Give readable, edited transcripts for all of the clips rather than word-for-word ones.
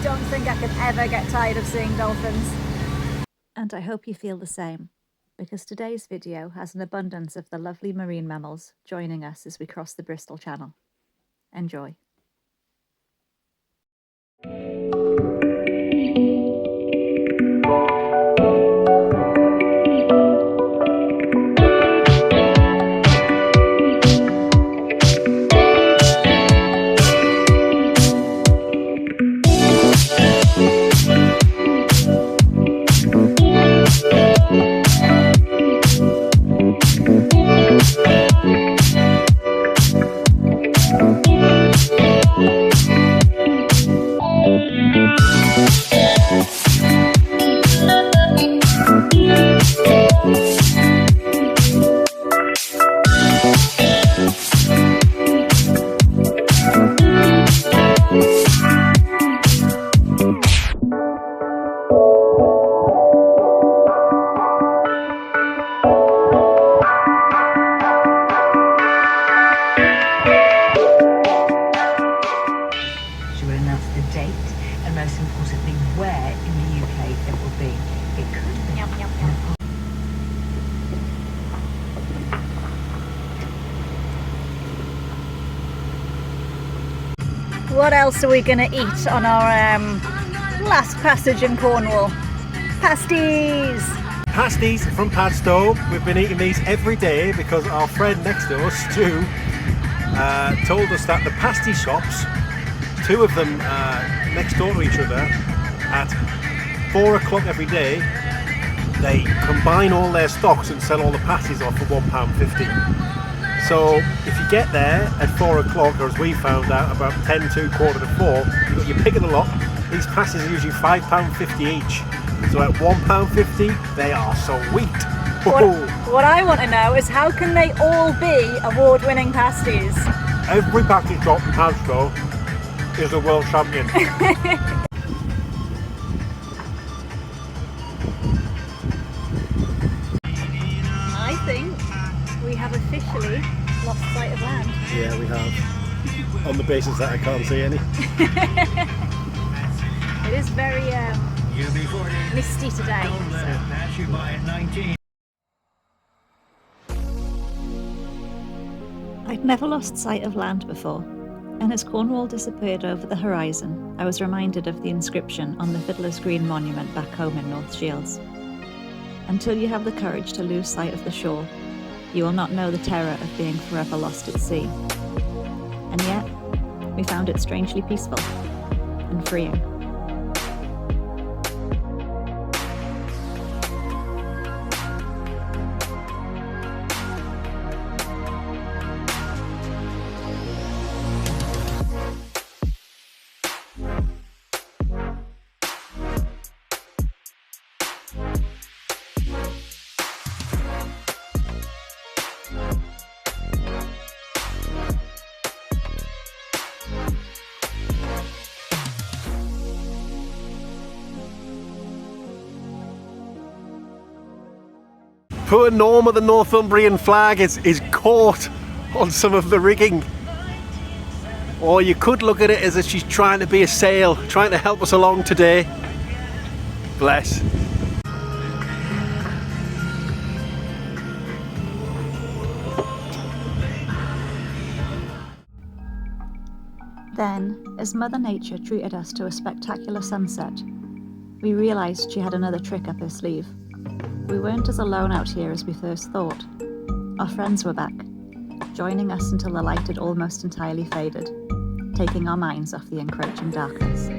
don't think I could ever get tired of seeing dolphins. And I hope you feel the same, because today's video has an abundance of the lovely marine mammals joining us as we cross the Bristol Channel. Enjoy. What else are we going to eat on our last passage in Cornwall? Pasties! Pasties from Padstow. We've been eating these every day because our friend next to us, Stu, told us that the pasty shops, two of them next door to each other, at 4 o'clock every day, they combine all their stocks and sell all the pasties off for £1.50. So if you get there at 4 o'clock, or as we found out about 10 to quarter to 4, you've got your pick of the lot. These pasties are usually £5.50 each. So at £1.50, they are sweet. What I want to know is, how can they all be award-winning pasties? Every pasty shop in Padstow is a world champion. I think we have officially lost sight of land. Yeah, we have. On the basis that I can't see any. It is very misty today. I'd never lost sight of land before, and as Cornwall disappeared over the horizon, I was reminded of the inscription on the Fiddler's Green monument back home in North Shields. Until you have the courage to lose sight of the shore, you will not know the terror of being forever lost at sea. And yet, we found it strangely peaceful and freeing. Poor Norma, the Northumbrian flag is caught on some of the rigging. Or you could look at it as if she's trying to be a sail, trying to help us along today. Bless. Then, as Mother Nature treated us to a spectacular sunset, we realised she had another trick up her sleeve. We weren't as alone out here as we first thought. Our friends were back, joining us until the light had almost entirely faded, taking our minds off the encroaching darkness.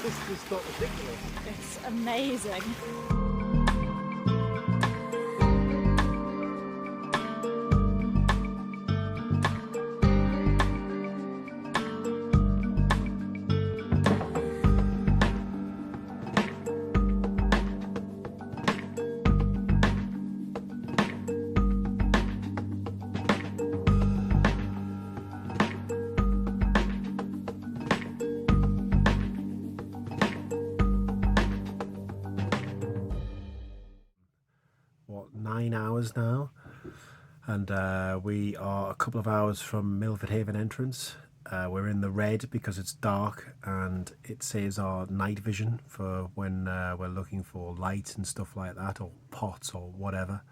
This is not ridiculous. It's amazing. hours now, and we are a couple of hours from Milford Haven entrance. We're in the red because it's dark, and it saves our night vision for when we're looking for lights and stuff like that, or pots or whatever.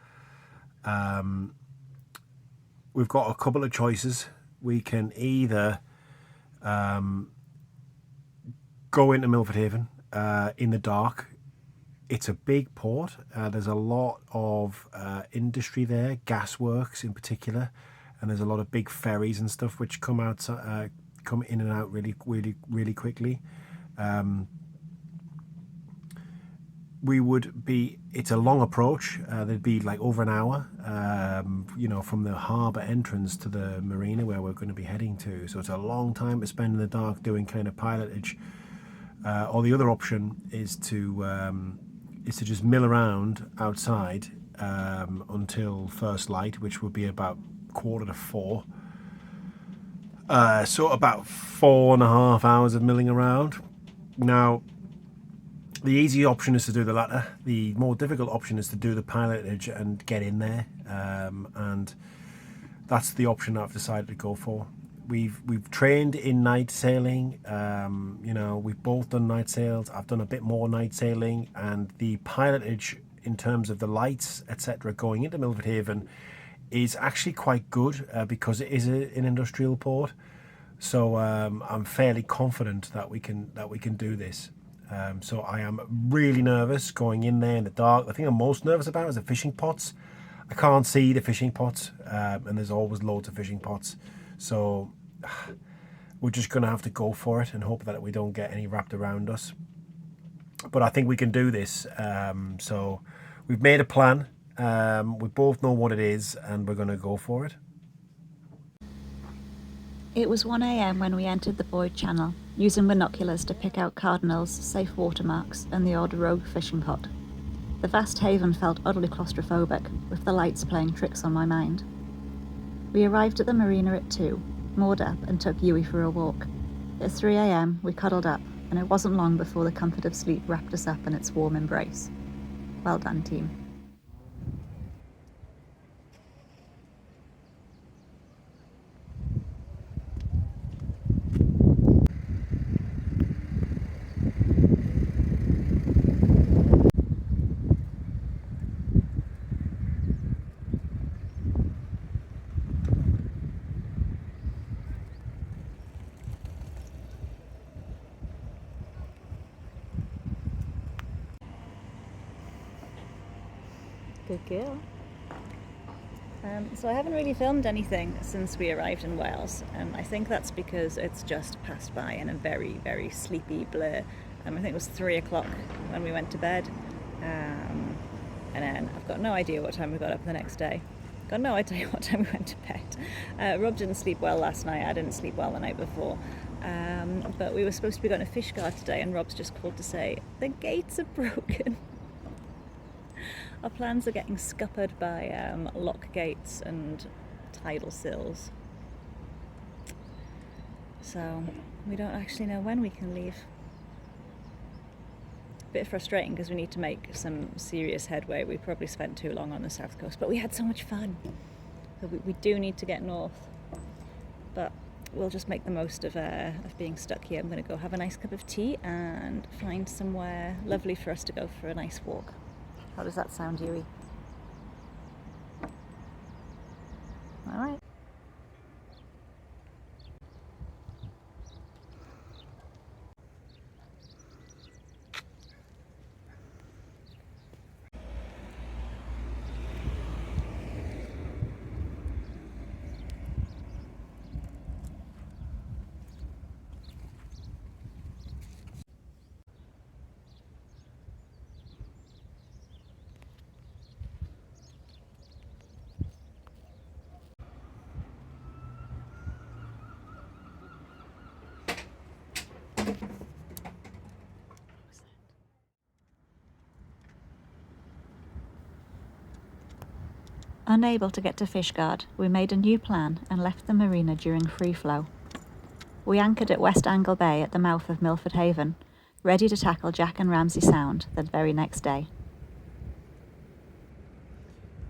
We've got a couple of choices. We can either go into Milford Haven in the dark. It's a big port. There's a lot of industry there, gasworks in particular, and there's a lot of big ferries and stuff which come out, come in and out really quickly. It's a long approach. There'd be like over an hour, you know, from the harbour entrance to the marina where we're going to be heading to. So it's a long time to spend in the dark doing kind of pilotage. Or the other option is to just mill around outside until first light, which would be about 3:45. So about 4.5 hours of milling around. Now, the easy option is to do the latter. The more difficult option is to do the pilotage and get in there, and that's the option I've decided to go for. We've trained in night sailing. You know, we've both done night sails. I've done a bit more night sailing, and the pilotage in terms of the lights, etc., going into Milford Haven is actually quite good because it is an industrial port. So I'm fairly confident that we can do this. So I am really nervous going in there in the dark. The thing I'm most nervous about is the fishing pots. I can't see the fishing pots, and there's always loads of fishing pots. So we're just going to have to go for it and hope that we don't get any wrapped around us. But I think we can do this. So we've made a plan. We both know what it is, and we're going to go for it. It was 1 a.m. when we entered the Bristol Channel, using binoculars to pick out cardinals, safe watermarks, and the odd rogue fishing pot. The vast haven felt utterly claustrophobic, with the lights playing tricks on my mind. We arrived at the marina at 2, moored up, and took Yui for a walk. At 3 a.m. we cuddled up, and it wasn't long before the comfort of sleep wrapped us up in its warm embrace. Well done, team. Good girl. So I haven't really filmed anything since we arrived in Wales. I think that's because it's just passed by in a very, very sleepy blur. I think it was 3 o'clock when we went to bed. And then I've got no idea what time we got up the next day. Got no idea what time we went to bed. Rob didn't sleep well last night. I didn't sleep well the night before. But we were supposed to be going to Fishguard today, and Rob's just called to say the gates are broken. Our plans are getting scuppered by lock gates and tidal sills. So we don't actually know when we can leave. A bit frustrating because we need to make some serious headway. We probably spent too long on the south coast, but we had so much fun. So we do need to get north. But we'll just make the most of being stuck here. I'm going to go have a nice cup of tea and find somewhere lovely for us to go for a nice walk. How does that sound, Yui? All right. Unable to get to Fishguard, we made a new plan and left the marina during free flow. We anchored at West Angle Bay at the mouth of Milford Haven, ready to tackle Jack and Ramsey Sound the very next day.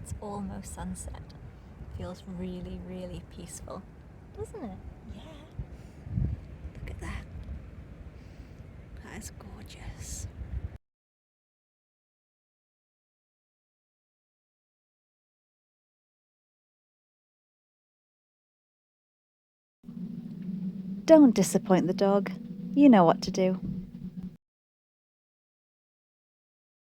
It's almost sunset. Feels really, really peaceful, doesn't it? Yeah. Look at that. That is gorgeous. Don't disappoint the dog. You know what to do.